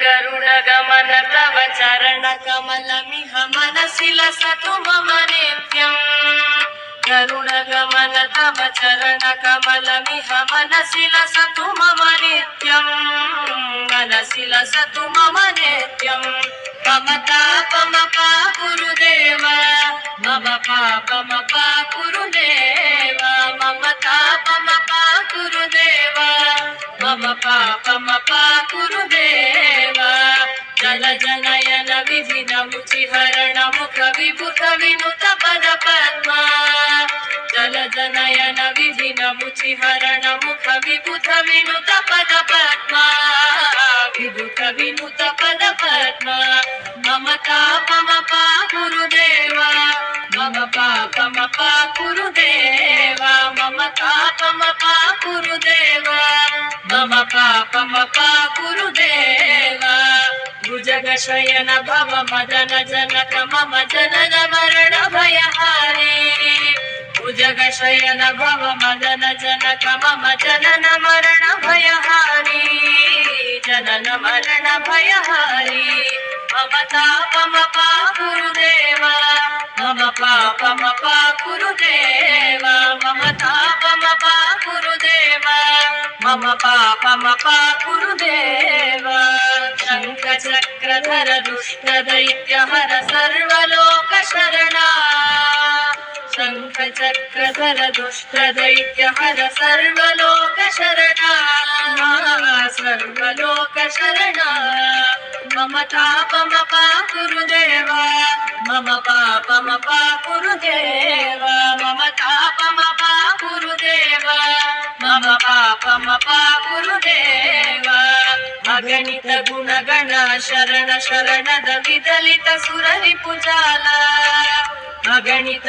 गरुडगमन तव चरणकमलमिह मनसि लसतु मम नित्यम्। गरुडगमन तव चरणकमलमिह मनसि लसतु मम नित्यम्। मनसि लसतु मम नित्यम्। मम तापमपा गुरुदेव मम पापमपा गुरुदेव मम तापमपा गुरुदेव मम पापमपा गुरुदेव। जल जनयन विधिन मुचिहरण मुख विभुत विनुत पद पद्मा। जल जनयन विधिन मुचिहरण मुख विभुत विनुत पद पद्मा। विभुत विनुत पद पद्मा। मम तापमपा गुरुदेव मम पापमपा गुरुदेव मम तापमपा गुरुदेव मम पापमपा गुरुदेव। भुजगशयन भव मदन जनक मम जनन मरण भयहारी। भुजगशयन भव मदन जनक मम जनन मरण भयहारी। जनन मरण भयहारी। मम तापमपा गुरुदेव मम पापमपा गुरुदेव मम तापमपा गुरुदेव मम पापमपा गुरुदेव। शङ्ख चक्रधर दुष्ट दैत्य हर सर्वलोक शरणा। शङ्ख चक्रधर दुष्ट दैत्य हर सर्वलोक शरणा। सर्वलोक शरणा। मम तापमपा गुरुदेव मम पापमपा गुरुदेव मम तापमपा गुरुदेव मम पापमपा गुरुदेव। अगणित गुणगण शरण शरणद विदलित सुररिपुजाला। अगणित